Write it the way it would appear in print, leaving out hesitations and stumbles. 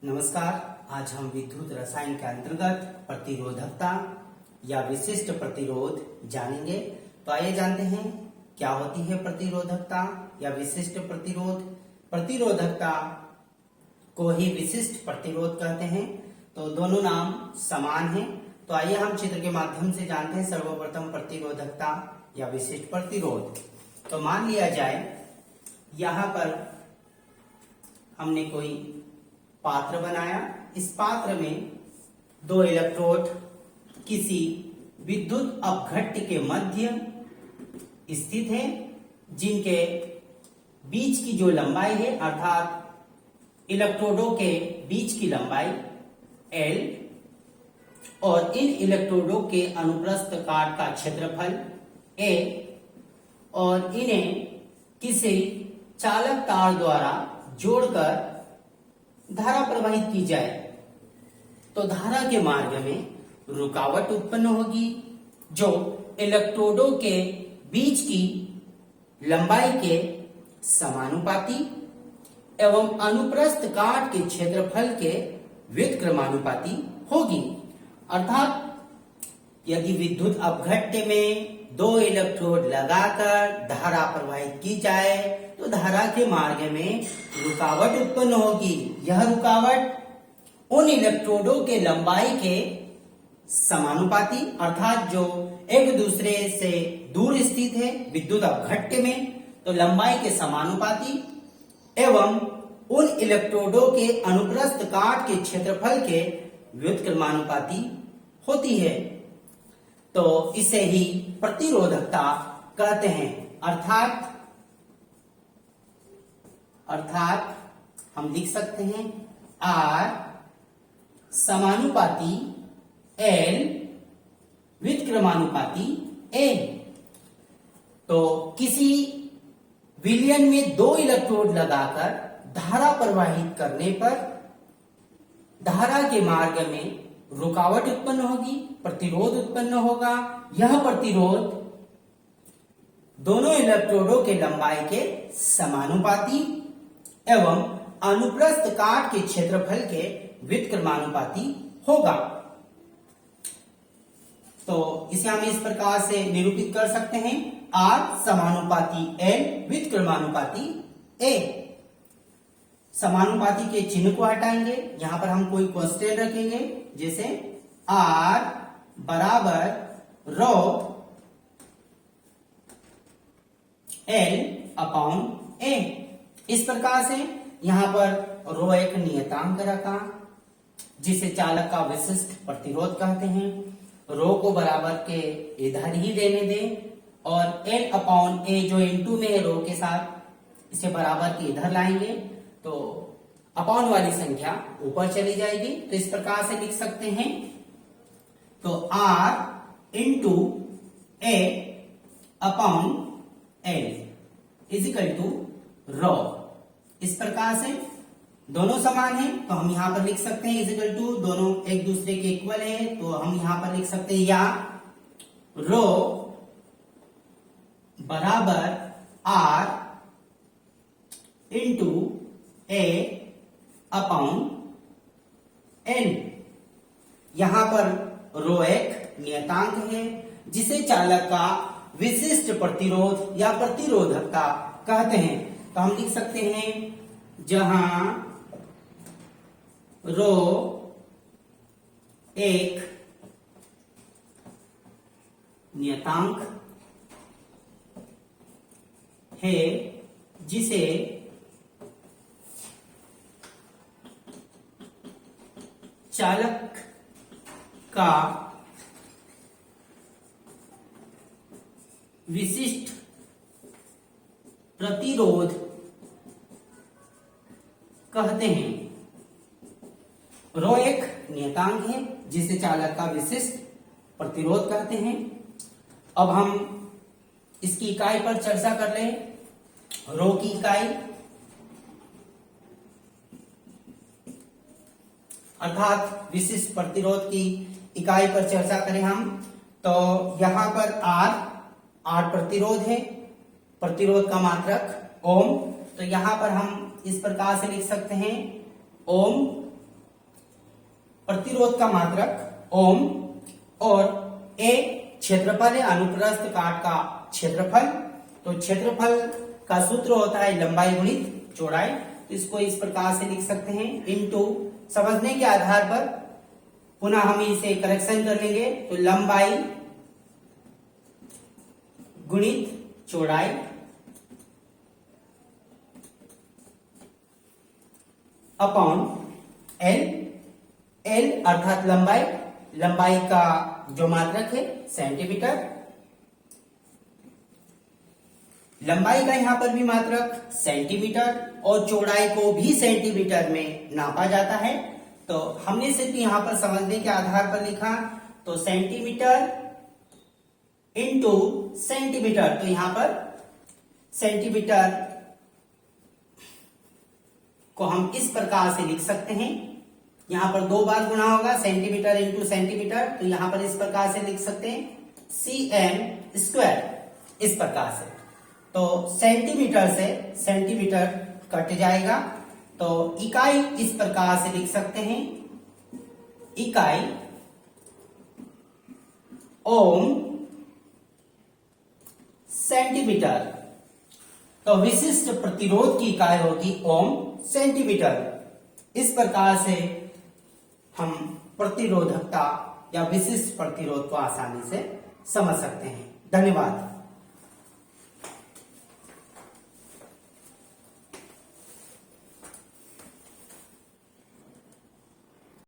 नमस्कार। आज हम विद्युत रसायन के अंतर्गत प्रतिरोधकता या विशिष्ट प्रतिरोध जानेंगे। तो आइए जानते हैं क्या होती है प्रतिरोधकता या विशिष्ट प्रतिरोध। प्रतिरोधकता को ही विशिष्ट प्रतिरोध कहते हैं। तो दोनों नाम समान हैं। तो आइए हम चित्र के माध्यम से जानते हैं सर्वप्रथम प्रतिरोधकता या विशिष्ट प्रतिरोध। तो मान लिया जाए यहाँ पर हमने कोई पात्र बनाया। इस पात्र में दो इलेक्ट्रोड किसी विद्युत अपघट्य के मध्य स्थित हैं, जिनके बीच की जो लंबाई है अर्थात इलेक्ट्रोडों के बीच की लंबाई L और इन इलेक्ट्रोडों के अनुप्रस्थ काट का क्षेत्रफल A और इन्हें किसी चालक तार द्वारा जोड़कर धारा प्रवाहित की जाए तो धारा के मार्ग में रुकावट उत्पन्न होगी जो इलेक्ट्रोडों के बीच की लंबाई के समानुपाती एवं अनुप्रस्थ काट के क्षेत्रफल के व्युत्क्रमानुपाती होगी। अर्थात यदि विद्युत अपघट्य में दो इलेक्ट्रोड लगाकर धारा प्रवाहित की जाए तो धारा के मार्ग में रुकावट उत्पन्न होगी। यह रुकावट उन इलेक्ट्रोडों के लंबाई के समानुपाती अर्थात जो एक दूसरे से दूर स्थित है विद्युत अपघट्य में तो लंबाई के समानुपाती एवं उन इलेक्ट्रोडों के अनुप्रस्थ काट के क्षेत्रफल के व्युत्क्रमानुपाती होती है। तो इसे ही प्रतिरोधकता कहते हैं। अर्थात हम लिख सकते हैं R समानुपाती L व्युत्क्रमानुपाती A। तो किसी विलयन में दो इलेक्ट्रोड लगाकर धारा प्रवाहित करने पर धारा के मार्ग में रुकावट उत्पन्न होगी, प्रतिरोध उत्पन्न होगा। यह प्रतिरोध दोनों इलेक्ट्रोडों के लंबाई के समानुपाती एवं अनुप्रस्थ काट के क्षेत्रफल के व्युत्क्रमानुपाती होगा। तो इसे हम इस प्रकार से निरूपित कर सकते हैं R समानुपाती L व्युत्क्रमानुपाती A। समानुपाती के चिन्ह को हटाएंगे, यहां पर हम कोई कांस्टेंट रखेंगे जैसे R बराबर रो L अपॉन A। इस प्रकार से यहां पर रो एक नियतांक रखा जिसे चालक का विशिष्ट प्रतिरोध कहते हैं। रो को बराबर के इधर ही देने दें और L अपॉन A जो इनटू में है रो के साथ इसे बराबर के इधर लाएंगे तो अपॉन वाली संख्या ऊपर चली जाएगी। तो इस प्रकार से लिख सकते हैं तो R into A upon L is equal to rho. इस प्रकार से दोनों समान है तो हम यहां पर लिख सकते हैं इजिकल टू, दोनों एक दूसरे के इक्वल है तो हम यहां पर लिख सकते हैं या रो बराबर R into A upon L। यहां पर रो एक नियतांक है जिसे चालक का विशिष्ट प्रतिरोध या प्रतिरोधकता कहते हैं। तो हम लिख सकते हैं जहां रो एक नियतांक है जिसे चालक का विशिष्ट प्रतिरोध कहते हैं। रो एक नियतांक है जिसे चालक का विशिष्ट प्रतिरोध कहते हैं। अब हम इसकी इकाई पर चर्चा कर लें। रो की इकाई अर्थात विशिष्ट प्रतिरोध की इकाई पर चर्चा करें हम तो यहां पर R प्रतिरोध है, प्रतिरोध का मात्रक ओम। तो यहां पर हम इस प्रकार से लिख सकते हैं ओम प्रतिरोध का मात्रक ओम और ए क्षेत्रफल है, अनुप्रस्थ काट का क्षेत्रफल। तो क्षेत्रफल का सूत्र होता है लंबाई गुणित चौड़ाई। तो इसको इस प्रकार से लिख सकते हैं, इनटू समझने के आधार पर पुनः हम इसे करेक्शन कर लेंगे। तो लंबाई गुणित चौड़ाई अपॉन एल। एल अर्थात लंबाई, लंबाई का जो मात्रक है सेंटीमीटर, लंबाई का यहां पर भी मात्रक सेंटीमीटर और चौड़ाई को भी सेंटीमीटर में नापा जाता है। तो हमने सिर्फ यहां पर समझने के आधार पर लिखा, तो सेंटीमीटर इंटू सेंटीमीटर। तो यहां पर सेंटीमीटर को हम इस प्रकार से लिख सकते हैं, यहां पर 2 बार गुणा होगा, सेंटीमीटर इंटू सेंटीमीटर। तो यहां पर इस प्रकार से लिख सकते हैं cm², इस प्रकार से। तो सेंटीमीटर से सेंटीमीटर कट जाएगा, तो इकाई इस प्रकार से लिख सकते हैं, इकाई ओम सेंटीमीटर। तो विशिष्ट प्रतिरोध की इकाई होगी ओम सेंटीमीटर। इस प्रकार से हम प्रतिरोधकता या विशिष्ट प्रतिरोध को आसानी से समझ सकते हैं। धन्यवाद।